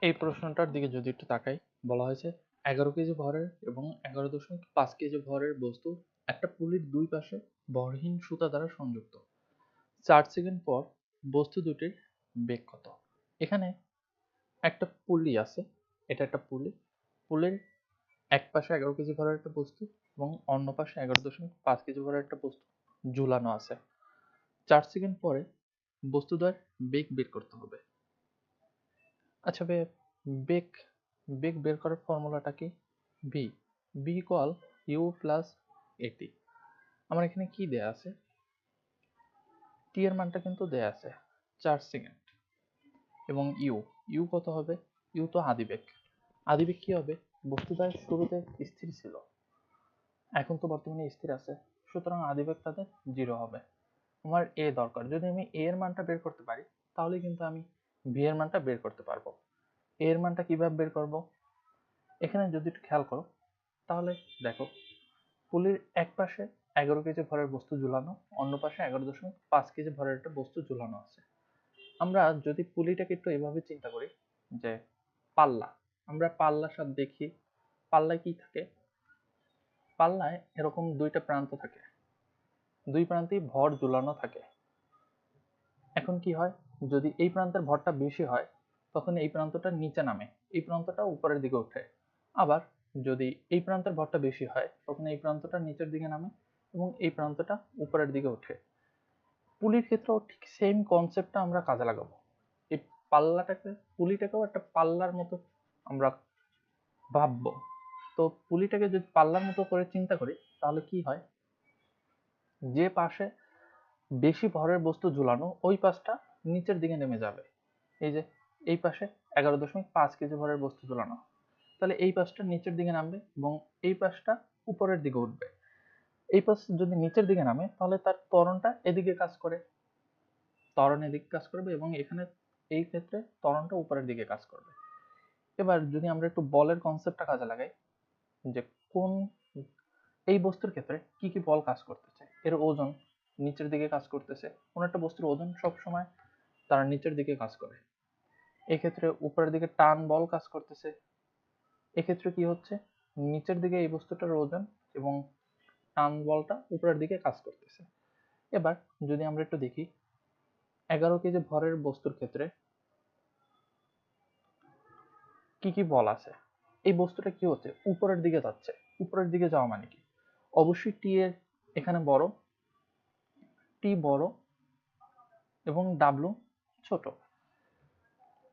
এই প্রশ্নটার দিকে যদি একটু তাকাই, বলা হয়েছে 11 কেজি ভরের এবং 11.5 কেজি ভরের বস্তু একটা পুলির দুই পাশে ভরহীন সুতা দ্বারা সংযুক্ত। 4 সেকেন্ড পর বস্তু দুটির বেগ কত? এখানে একটা পুলি আছে, এটা একটা পুলি। পুলির এক পাশে 11 কেজি ভরের একটা বস্তু এবং অন্য পাশে 11.5 কেজি ভরের একটা বস্তু ঝুলানো আছে। 4 সেকেন্ড পরে বস্তুদ্বয়ের বেগ বের করতে হবে। আচ্ছা বেগ বেগ বের করার ফর্মুলাটা কি? V v equal u plus at. আমার এখানে কি দেয়া আছে? টি এর মানটা কিন্তু দেয়া আছে 4 সেকেন্ড এবং ইউ ইউ কত হবে? ইউ তো আদিবেগ। আদিবেগ কি হবে? বস্তুদ্বয় শুরুতে স্থির ছিল, এখন তো বর্তমানে স্থির আছে, সুতরাং আদিবেগ তাদের 0 হবে। আমার এ দরকার। যদি আমি এ এর মানটা বের করতে পারি তাহলে কিন্তু আমি ভি এর মানটা বের করতে পারবো। এ এর মানটা কিভাবে বের করব? এখানে যদি একটু খেয়াল করো তাহলে দেখো, পুলির এক পাশে 11 কেজি ভরের বস্তু ঝুলানো, অন্য পাশে 11.5 কেজি ভরের একটা বস্তু ঝুলানো আছে। আমরা যদি পুলিটাকে একটু এভাবে চিন্তা করি যে পাল্লা, আমরা পাল্লার সাথে দেখি, পাল্লায় কি থাকে? পাল্লায় এরকম দুইটা প্রান্ত থাকে, দুই প্রান্তেই ভর ঝুলানো থাকে। এখন কি হয়, যদি এই প্রান্তের ভরটা বেশি হয় তখন এই প্রান্তটা নিচে নামে, এই প্রান্তটা উপরের দিকে ওঠে। আবার যদি এই প্রান্তের ভরটা বেশি হয় তখন এই প্রান্তটা নিচের দিকে নামে এবং এই প্রান্তটা উপরের দিকে ওঠে। পুলির ক্ষেত্রেও ঠিক সেম কনসেপ্টটা আমরা কাজে লাগাবো। এই পাল্লাটাকে, পুলিটাকেও একটা পাল্লার মতো আমরা ভাববো। তো পুলিটাকে যদি পাল্লার মতো করে চিন্তা করি তাহলে কি হয়, যে পাশে বেশি ভরের বস্তু ঝুলানো ওই পাশটা নিচের দিকে নেমে যাবে। এই যে এই পাশে 11.5 কেজি ভরের বস্তু ঝুলানো, তাহলে এই পাশটা নিচের দিকে নামবে এবং এই পাশটা উপরের দিকে উঠবে। এই পাশ যদি নিচের দিকে নামে তাহলে তার ত্বরণটা এদিকে কাজ করে, ত্বরণ এদিকে কাজ করবে এবং এখানে এই ক্ষেত্রে ত্বরণটা উপরের দিকে কাজ করবে। এবার যদি আমরা একটু বলের কনসেপ্টটা কাজে লাগাই, যে কোন এই বস্তুর ক্ষেত্রে কি কি বল কাজ করতেছে, এর ওজন নিচের দিকে কাজ করতেছে, কোন একটা বস্তুর ওজন সব সময় তার নিচের দিকে কাজ করে। এক্ষেত্রে উপরের দিকে টান বল কাজ করতেছে, এক্ষেত্রে কি হচ্ছে, নিচের দিকে এই বস্তুটার ওজন এবং টান বলটা উপরের দিকে কাজ করতেছে। এবার যদি আমরা একটু দেখি 11 কেজি ভরের বস্তুর ক্ষেত্রে কি কি বল আছে। এই বস্তুটা কি হচ্ছে, উপরের দিকে যাচ্ছে। উপরের দিকে যাওয়া মানে কি? অবশ্যই টি এর এখানে বড়, টি বড় এবং ডাব্লু ছোট।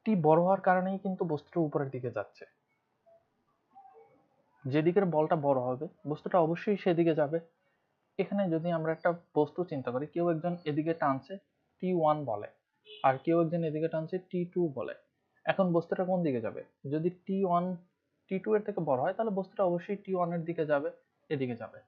টি বড় হওয়ার কারণেই কিন্তু বস্তুটা উপরের দিকে যাচ্ছে। যেদিকের বলটা বড় হবে বস্তুটা অবশ্যই সেদিকে যাবে। এখানে যদি আমরা একটা বস্তু চিন্তা করি, কেউ একজন এদিকে টানছে T1 বলে, আর কেউ একজন এদিকে টানছে T2 বলে। এখন বস্তুটা কোন দিকে যাবে? যদি T1 T2 এর থেকে বড় হয় তাহলে বস্তুটা অবশ্যই T1 এর দিকে যাবে, এদিকে যাবে।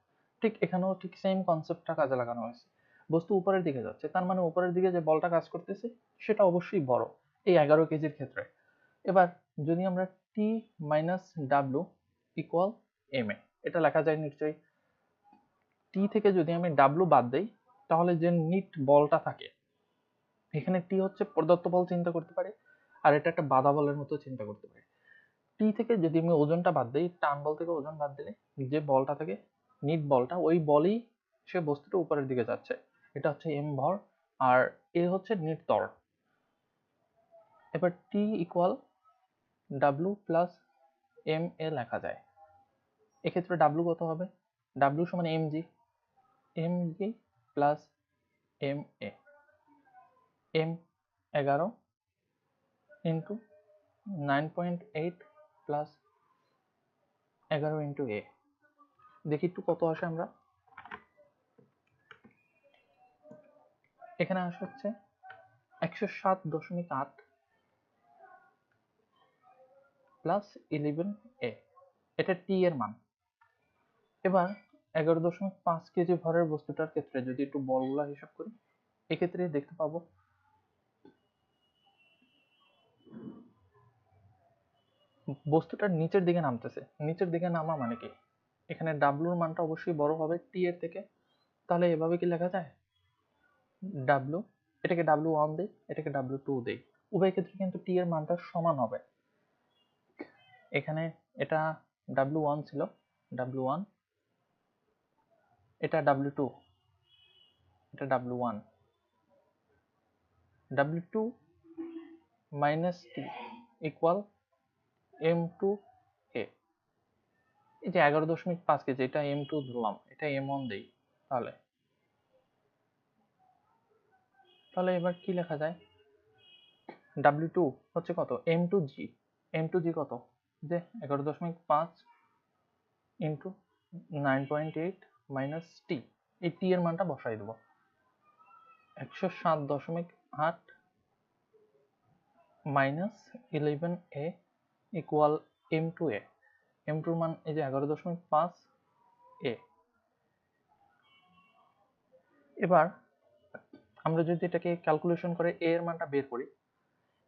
ঠিক এখানেও ঠিক সেম কনসেপ্টটা কাজে লাগানো হয়েছে। বস্তু উপরের দিকে যাচ্ছে, তার মানে উপরের দিকে যে বলটা কাজ করতেছে সেটা অবশ্যই বড়, এই 11 কেজির ক্ষেত্রে। এবার যদি আমরা টি minus W equal M A, এটা লেখা যায় নিশ্চয়ই। টি থেকে যদি আমি ডাব্লু বাদ দেই তাহলে যে নিট বলটা থাকে, এখানে টি হচ্ছে প্রদত্ত বল চিন্তা করতে পারি, আর এটা একটা বাধা বলের মতো চিন্তা করতে পারি। টি থেকে যদি আমি ওজনটা বাদ দিই, টান বল থেকে ওজন বাদ দিলে যে বলটা থাকে নিট বলটা, ওই বলই সে বস্তুটা উপরের দিকে যাচ্ছে। এটা হচ্ছে এম ভর আর এ হচ্ছে নিট ত্বরণ। এবার T equal W plus M A লেখা যায়। এক্ষেত্রে ডাব্লু কত হবে? ডাব্লু সমান M G, M G plus M A. M 11 into 9.8 plus 11 into A. দেখি একটু কত আসে আমরা। এখানে আসে হচ্ছে 107.8 প্লাস 11 এ, এটা টি এর মান। এবার 11.5 কেজি ভরের বস্তুটার ক্ষেত্রে যদি একটু বলগুলা হিসাব করি, এক্ষেত্রে দেখতে পাবো বস্তুটা নিচের দিকে নামতেছে। নিচের দিকে নামা মানে কি, এখানে ডাব্লুর মানটা অবশ্যই বড় হবে টি এর থেকে। তাহলে এভাবে কি লেখা যায়, ডাব্লু, এটাকে ডাব্লু ওয়ান দেই, এটাকে ডাব্লু টু দেই, উভয় ক্ষেত্রে কিন্তু টি এর মানটা সমান হবে। এখানে এটা W1 ছিল, W1, এটা W2, এটা W1, W2 minus T equal M2A। এই যে 11.5 কেজি, এটা M2 ধরলাম, এটা M1 দেই। তাহলে এবার কি লেখা যায়? W2 হচ্ছে কত? M2G। M2G কত? যে 11.5 ইন্টু 9.8 মাইনাস টি। এই টি এর মানটা বসাই দেবো। 107.8 minus 11A equal M2A। M2 এর মান এই যে 11.5 A। এবার আমরা যদি এটাকে ক্যালকুলেশন করে A এর মানটা বের করি,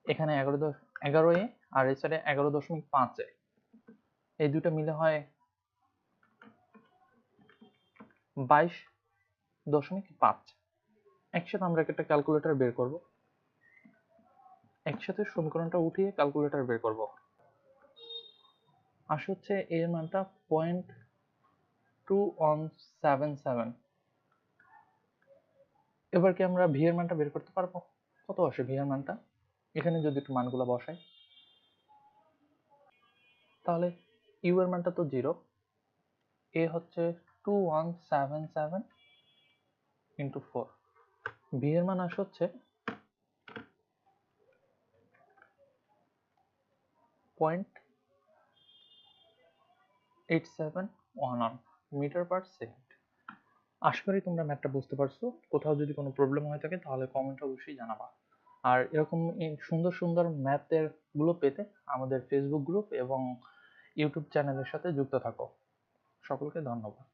এখানে 11A আর এই সাইডে 11.5A, এই দুটো মিলে হয় 22.5। একসাথে আমরা একটা ক্যালকুলেটর বের করব, একসাথে সমীকরণটা উঠিয়ে ক্যালকুলেটর বের করব। আসে হচ্ছে এর মানটা 0.2177। এবার কি আমরা ভি এর মানটা বের করতে পারবো? কত আসে ভি এর মানটা? এখানে যদি একটু মানগুলো বসাই, তাহলে ইউ এর মানটা তো 0, এ হচ্ছে 2177 ইন্টু 4, ভি এর মান আসে হচ্ছে 0.8711 মিটার পার সেকেন্ড। আশা করি তোমরা ম্যাথটা বুঝতে পারছো। কোথাও যদি কোনো প্রবলেম হয়ে থাকে তাহলে কমেন্টে অবশ্যই জানাবা। আর এরকম সুন্দর সুন্দর ম্যাথের গুলো পেতে আমাদের ফেসবুক গ্রুপ এবং ইউটিউব চ্যানেলের সাথে যুক্ত থাকো। সকলকে ধন্যবাদ।